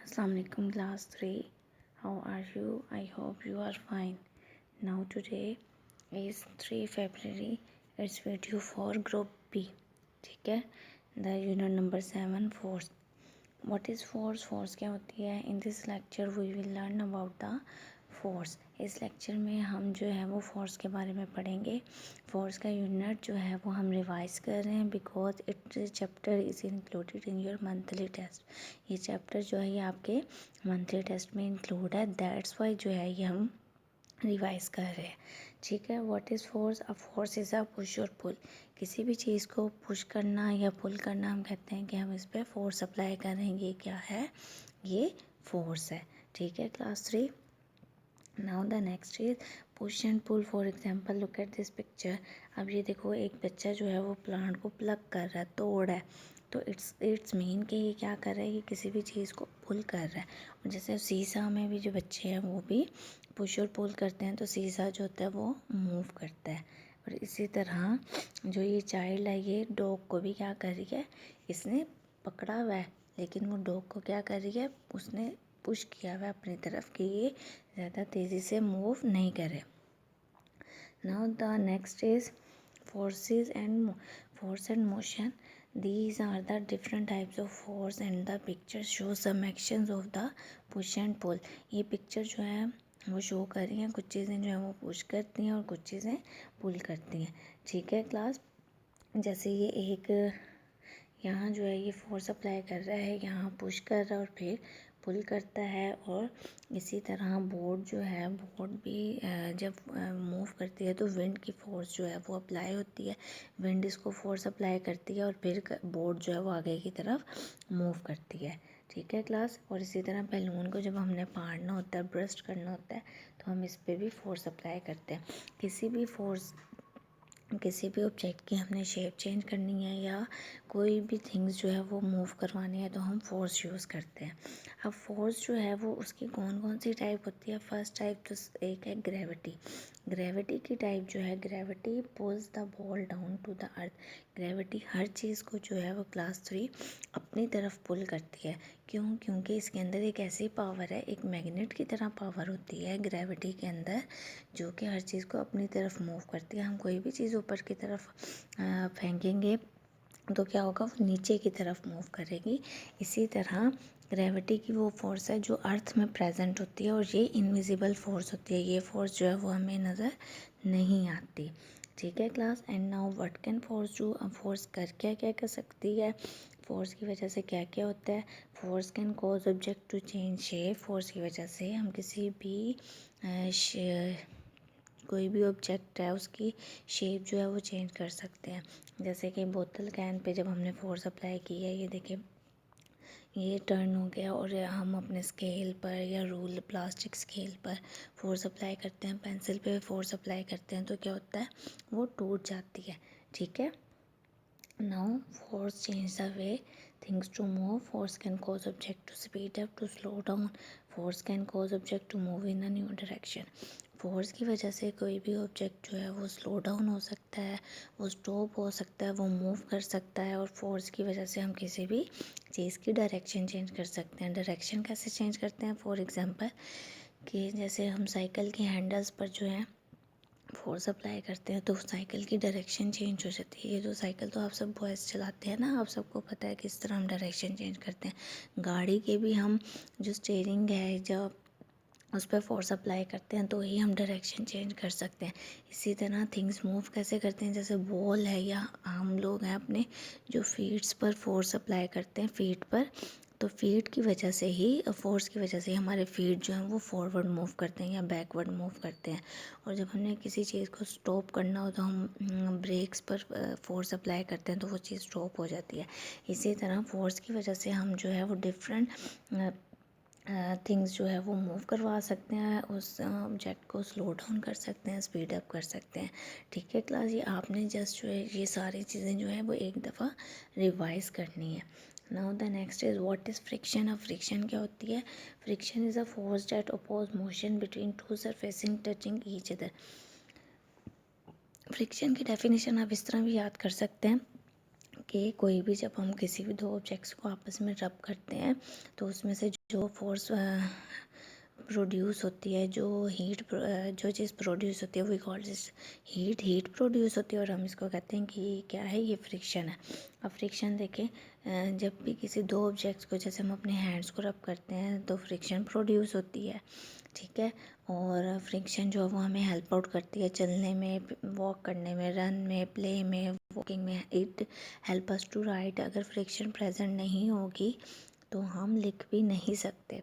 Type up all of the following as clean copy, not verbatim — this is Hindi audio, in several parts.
Assalamualaikum class 3. How are you? I hope you are fine. Now today is 3 February. It's video for group B. ठीक है. The unit number 7 force. What is force? Force क्या होती है? In this lecture we will learn about the force. इस लेक्चर में हम जो है वो फोर्स के बारे में पढ़ेंगे. फोर्स का यूनिट जो है वो हम रिवाइज कर रहे हैं because it chapter is included in your monthly test. ये चैप्टर जो है ये आपके मंथली टेस्ट में इंक्लूड है. दैट्स वाई जो है ये हम रिवाइज कर रहे हैं. ठीक है. What is force? A force is a push और पुल. किसी भी चीज़ को पुश करना या पुल करना हम कहते हैं कि हम इस पर फोर्स अप्लाई करेंगे. क्या है? ये फोर्स है. ठीक है class 3. Now the next is push and pull. For example look at this picture. अब ये देखो एक बच्चा जो है वो प्लांट को प्लग कर रहा है, तोड़ है. तो इट्स मीन कि ये क्या कर रहा है, ये किसी भी चीज़ को पुल कर रहा है. और जैसे सीसा में भी जो बच्चे हैं वो भी पुश और पुल करते हैं तो सीसा जो होता है वो मूव करता है. और इसी तरह जो ये चाइल्ड है ये डॉग को भी क्या कर रही है, इसने पकड़ा हुआ है लेकिन वो डॉग को क्या कर रही है, उसने पुश किया हुआ है अपनी तरफ कि ये ज़्यादा तेज़ी से मूव नहीं करे. Now the next is force and motion. These are the different types of force and the picture shows some actions of the push and pull. ये पिक्चर जो है वो शो कर रही हैं कुछ चीज़ें जो है वो पुश करती हैं और कुछ चीज़ें पुल करती हैं. ठीक है क्लास. जैसे ये एक यहाँ जो है ये फोर्स अप्लाई कर रहा है, यहाँ पुश कर रहा है और फिर पुल करता है. और इसी तरह बोर्ड जो है, बोर्ड भी जब मूव करती है तो विंड की फोर्स जो है वो अप्लाई होती है. विंड इसको फोर्स अप्लाई करती है और फिर बोर्ड जो है वो आगे की तरफ मूव करती है. ठीक है क्लास. और इसी तरह बैलून को जब हमने फाड़ना होता है, ब्रस्ट करना होता है तो हम इस पर भी फोर्स अप्लाई करते हैं. किसी भी ऑब्जेक्ट की हमने शेप चेंज करनी है या कोई भी थिंग्स जो है वो मूव करवानी है तो हम फोर्स यूज़ करते हैं. अब फोर्स जो है वो उसकी कौन कौन सी टाइप होती है. फर्स्ट टाइप तो एक है ग्रेविटी. ग्रेविटी की टाइप जो है, gravity pulls the ball down to the earth. Gravity हर चीज़ को जो है वो क्लास 3 अपनी तरफ पुल करती है. क्यों? क्योंकि इसके अंदर एक ऐसी पावर है, एक मैग्नेट की तरह पावर होती है ग्रेविटी के अंदर जो कि हर चीज़ को अपनी तरफ मूव करती है. हम कोई भी चीज़ ऊपर की तरफ फेंकेंगे तो क्या होगा, वो नीचे की तरफ मूव करेगी. इसी तरह ग्रेविटी की वो फोर्स है जो अर्थ में प्रेजेंट होती है और ये इनविजिबल फोर्स होती है. ये फोर्स जो है वो हमें नज़र नहीं आती. ठीक है class. And now what can force do. अब फोर्स कर क्या क्या कर सकती है, फोर्स की वजह से क्या क्या होता है. Force can cause object to change shape. Force की वजह से हम किसी भी कोई भी ऑब्जेक्ट है उसकी शेप जो है वो चेंज कर सकते हैं. जैसे कि बोतल कैन पे जब हमने फोर्स अप्लाई की है, ये देखिए ये टर्न हो गया और हम अपने स्केल पर या रूल प्लास्टिक स्केल पर फोर्स अप्लाई करते हैं, पेंसिल पे फोर्स अप्लाई करते हैं तो क्या होता है, वो टूट जाती है. ठीक है. Now force change the way things to move. Force can cause object to speed up, to slow down. Force can cause object to move in a new direction. Force की वजह से कोई भी ऑब्जेक्ट जो है वो स्लो डाउन हो सकता है, वो स्टॉप हो सकता है, वो मूव कर सकता है. और फोर्स की वजह से हम किसी भी चीज़ की डायरेक्शन चेंज कर सकते हैं. डायरेक्शन कैसे चेंज करते हैं, फॉर एग्जांपल कि जैसे हम साइकिल के हैंडल्स पर जो है फोर्स अप्लाई करते हैं तो साइकिल की डायरेक्शन चेंज हो जाती है. ये जो साइकिल तो आप सब बॉयज़ चलाते हैं ना, आप सबको पता है किस तरह हम डायरेक्शन चेंज करते हैं. गाड़ी के भी हम जो स्टीयरिंग है जब उस पर फोर्स अप्लाई करते हैं तो ही हम डायरेक्शन चेंज कर सकते हैं. इसी तरह थिंग्स मूव कैसे करते हैं, जैसे बॉल है या हम लोग हैं अपने जो फीट्स पर फोर्स अप्लाई करते हैं, फीट पर, तो फीट की वजह से ही, फोर्स की वजह से हमारे फीट जो हैं वो फॉरवर्ड मूव करते हैं या बैकवर्ड मूव करते हैं. और जब हमने किसी चीज़ को स्टॉप करना हो तो हम ब्रेक्स पर फोर्स अप्लाई करते हैं तो वो चीज़ स्टॉप हो जाती है. इसी तरह फोर्स की वजह से हम जो है वो डिफरेंट थिंग्स जो है वो मूव करवा सकते हैं, उस ऑब्जेक्ट को स्लो डाउन कर सकते हैं, स्पीड अप कर सकते हैं. ठीक है क्लास. ये आपने जस्ट जो है ये सारी चीज़ें जो है वो एक दफ़ा रिवाइज करनी है. Now the next is what is friction. अब फ्रिक्शन क्या होती है. Friction is a force that oppose motion between two surfacing touching each other. Friction की डेफिनेशन आप इस तरह भी याद कर सकते हैं कि कोई भी जब हम किसी भी दो ऑब्जेक्ट्स को आपस में रब करते हैं तो उसमें से जो फोर्स प्रोड्यूस होती है, जो चीज़ प्रोड्यूस होती है, वो कॉल्ड दिस हीट प्रोड्यूस होती है और हम इसको कहते हैं कि क्या है, ये फ्रिक्शन है। अब फ्रिक्शन देखें, जब भी किसी दो ऑब्जेक्ट्स को, जैसे हम अपने हैंड्स को रब करते हैं तो फ्रिक्शन प्रोड्यूस होती है, ठीक है। और फ्रिक्शन जो है वो हमें हेल्प आउट करती है चलने में, वॉक करने में, रन में, प्ले में, वॉकिंग में। It help us to write. अगर फ्रिक्शन प्रेजेंट नहीं होगी तो हम लिख भी नहीं सकते,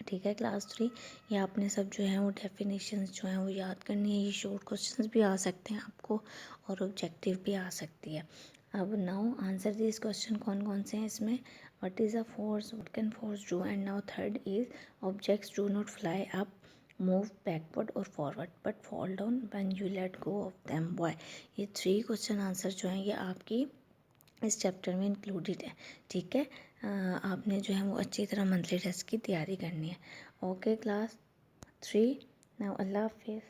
ठीक है। क्लास 3, ये आपने सब जो है वो डेफिनेशंस जो हैं वो याद करनी है। ये शॉर्ट क्वेश्चंस भी आ सकते हैं आपको और ऑब्जेक्टिव भी आ सकती है। अब नाउ आंसर दिस क्वेश्चन कौन कौन से हैं इसमें। What is a force, what can force do, and now third is objects do not fly up, move backward और forward but fall down when you let go of them, why. ये 3 क्वेश्चन आंसर जो हैं ये आपकी इस चैप्टर में इंक्लूडेड है, ठीक है। आपने जो है वो अच्छी तरह मंथली टेस्ट की तैयारी करनी है। ओके क्लास 3, नाउ अल्लाह हाफिज़।